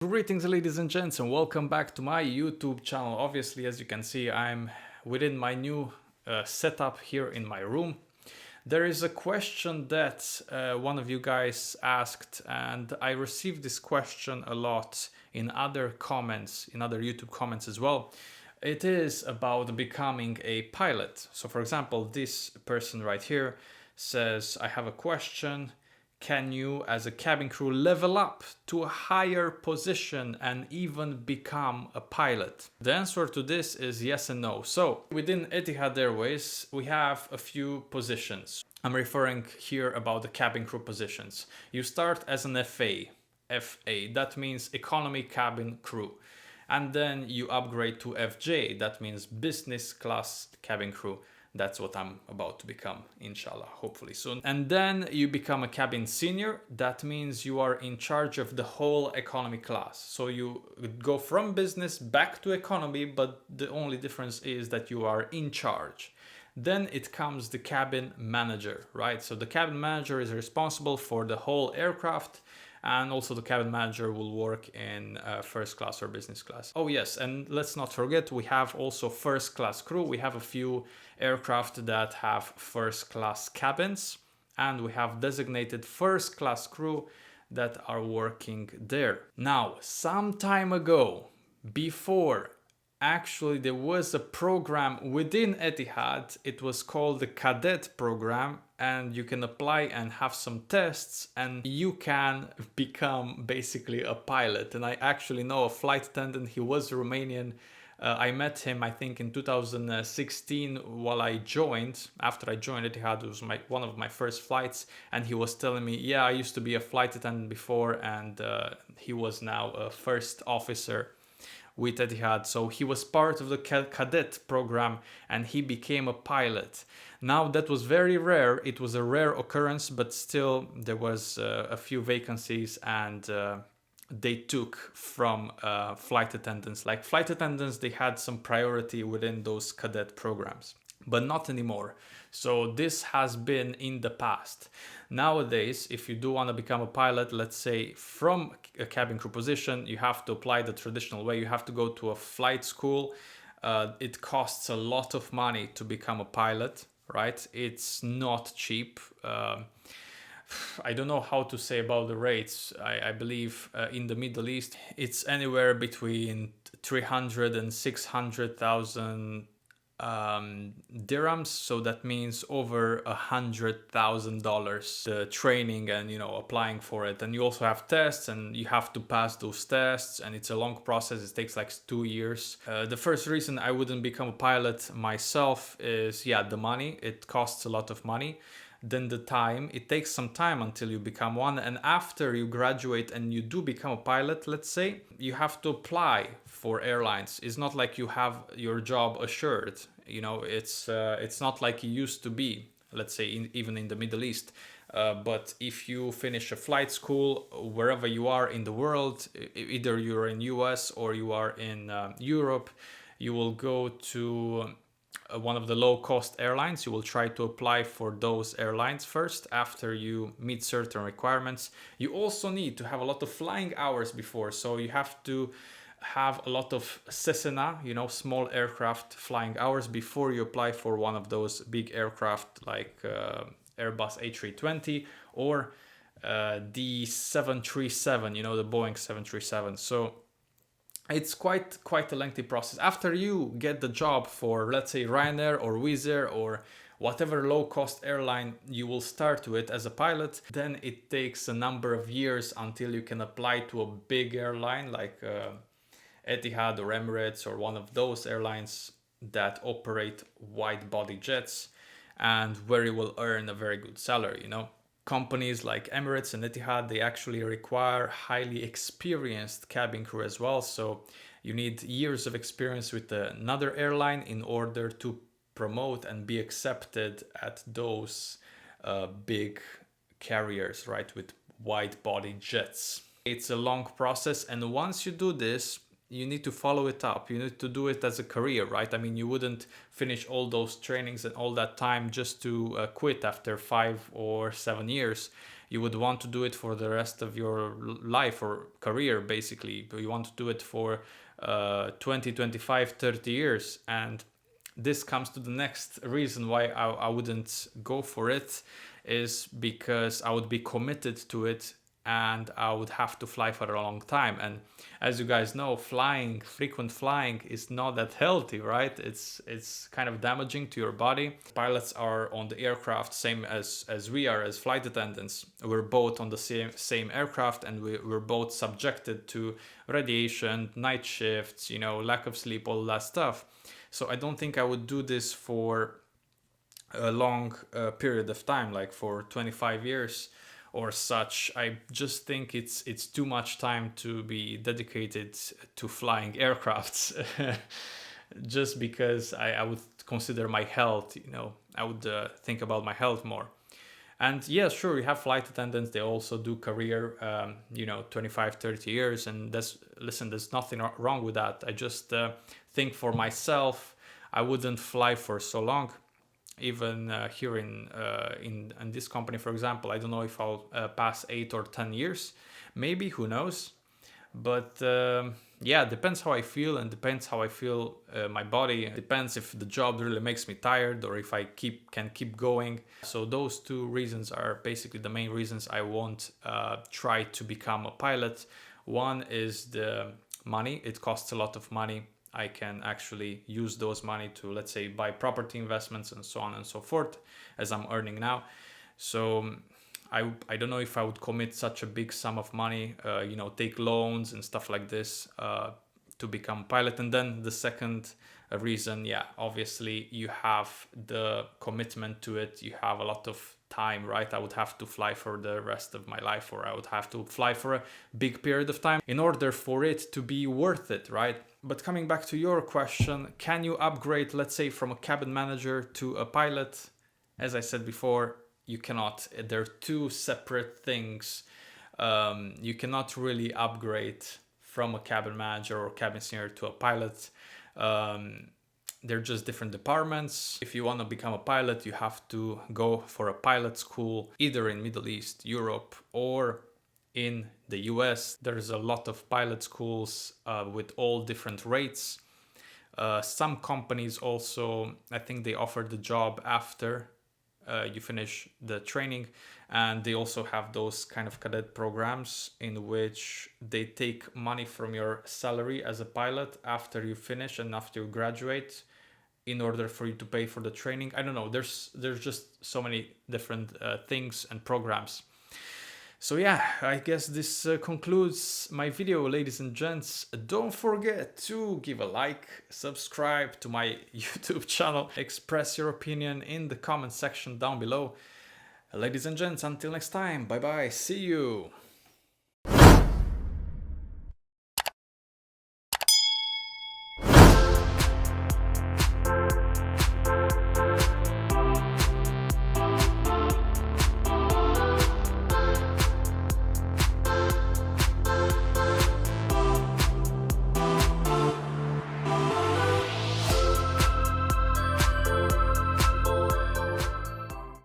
Greetings ladies and gents and welcome back to my YouTube channel. Obviously, as you can see, I'm within my new setup here in my room. There is a question that one of you guys asked, and I received this question a lot in other comments, in other YouTube comments as well. It is about becoming a pilot. So for example, this person right here says, I have a question. Can you, as a cabin crew, level up to a higher position and even become a pilot? The answer to this is yes and no. So within Etihad Airways, we have a few positions. I'm referring here about the cabin crew positions. You start as an FA. FA, that means economy cabin crew. And then you upgrade to FJ, that means business class cabin crew. That's what I'm about to become, inshallah, hopefully soon. And then you become a cabin senior. That means you are in charge of the whole economy class. So you go from business back to economy, but the only difference is that you are in charge. Then it comes the cabin manager, right? So the cabin manager is responsible for the whole aircraft, and also the cabin manager will work in first class or business class. Oh yes, and let's not forget, we have also first class crew. We have a few aircraft that have first class cabins, and we have designated first class crew that are working there. Now, some time ago, before actually there was a program within Etihad, it was called the cadet program, and you can apply and have some tests and you can become basically a pilot. And I actually know a flight attendant, he was Romanian. I met him, I think, in 2016 while I joined. After I joined Etihad, it was one of my first flights, and he was telling me, yeah, I used to be a flight attendant before, and he was now a first officer with Etihad. So he was part of the cadet program and he became a pilot. Now that was very rare. It was a rare occurrence, but still there was a few vacancies, and they took from flight attendants. Like flight attendants, they had some priority within those cadet programs, but not anymore. So this has been in the past. Nowadays, if you do want to become a pilot, let's say from a cabin crew position, you have to apply the traditional way. You have to go to a flight school. It costs a lot of money to become a pilot, right? It's not cheap. I don't know how to say about the rates. I believe in the Middle East, it's anywhere between 300 and 600,000 dirhams, so that means over $100,000 the training and applying for it. And you also have tests, and you have to pass those tests, and it's a long process. It takes like 2 years. The first reason I wouldn't become a pilot myself is the money. It costs a lot of money. Then the time, it takes some time until you become one. And after you graduate and you do become a pilot, let's say, you have to apply for airlines. It's not like you have your job assured. It's not like it used to be, let's say, even in the Middle East. But if you finish a flight school, wherever you are in the world, either you're in US or you are in Europe, you will go to one of the low-cost airlines. You will try to apply for those airlines first after you meet certain requirements. You also need to have a lot of flying hours before, so you have to have a lot of Cessna, small aircraft flying hours before you apply for one of those big aircraft like Airbus A320 or the 737, the Boeing 737. So it's quite a lengthy process. After you get the job for, let's say, Ryanair or Wizz Air or whatever low-cost airline you will start with as a pilot, then it takes a number of years until you can apply to a big airline like Etihad or Emirates or one of those airlines that operate wide-body jets, and where you will earn a very good salary, Companies like Emirates and Etihad, they actually require highly experienced cabin crew as well. So you need years of experience with another airline in order to promote and be accepted at those big carriers, right, with wide body jets. It's a long process, and once you do this, you need to follow it up. You need to do it as a career, right? I mean, you wouldn't finish all those trainings and all that time just to quit after 5 or 7 years. You would want to do it for the rest of your life or career, basically. But you want to do it for 20, 25, 30 years. And this comes to the next reason why I wouldn't go for it, is because I would be committed to it and I would have to fly for a long time. And as you guys know, frequent flying is not that healthy, right? It's kind of damaging to your body. Pilots are on the aircraft same as we are as flight attendants. We're both on the same aircraft, and we're both subjected to radiation, night shifts, lack of sleep, all that stuff. So I don't think I would do this for a long period of time, like for 25 years or such. I just think it's too much time to be dedicated to flying aircrafts. Just because I would consider my health, I would think about my health more. And yeah, sure, you have flight attendants, they also do career, 25, 30 years. And there's nothing wrong with that. I just think for myself, I wouldn't fly for so long. Even here in this company, for example, I don't know if I'll pass 8 or 10 years, maybe, who knows. But yeah, depends how I feel, and depends how I feel my body. It depends if the job really makes me tired or if I can keep going. So those two reasons are basically the main reasons I won't try to become a pilot. One is the money. It costs a lot of money. I can actually use those money to, let's say, buy property investments and so on and so forth, as I'm earning now. So I don't know if I would commit such a big sum of money, take loans and stuff like this to become a pilot. And then the second reason, yeah, obviously you have the commitment to it. You have a lot of time, right? I would have to fly for the rest of my life, or I would have to fly for a big period of time in order for it to be worth it, right? But coming back to your question, can you upgrade, let's say, from a cabin manager to a pilot? As I said before, you cannot. They're two separate things. You cannot really upgrade from a cabin manager or cabin senior to a pilot. They're just different departments. If you want to become a pilot, you have to go for a pilot school, either in Middle East, Europe, or in the US. There's a lot of pilot schools with all different rates. Some companies also, I think they offer the job after you finish the training, and they also have those kind of cadet programs in which they take money from your salary as a pilot after you finish and after you graduate, in order for you to pay for the training. I don't know, there's just so many different things and programs. So yeah, I guess this concludes my video, ladies and gents. Don't forget to give a like, subscribe to my YouTube channel, express your opinion in the comment section down below. Ladies and gents, until next time, bye bye, see you.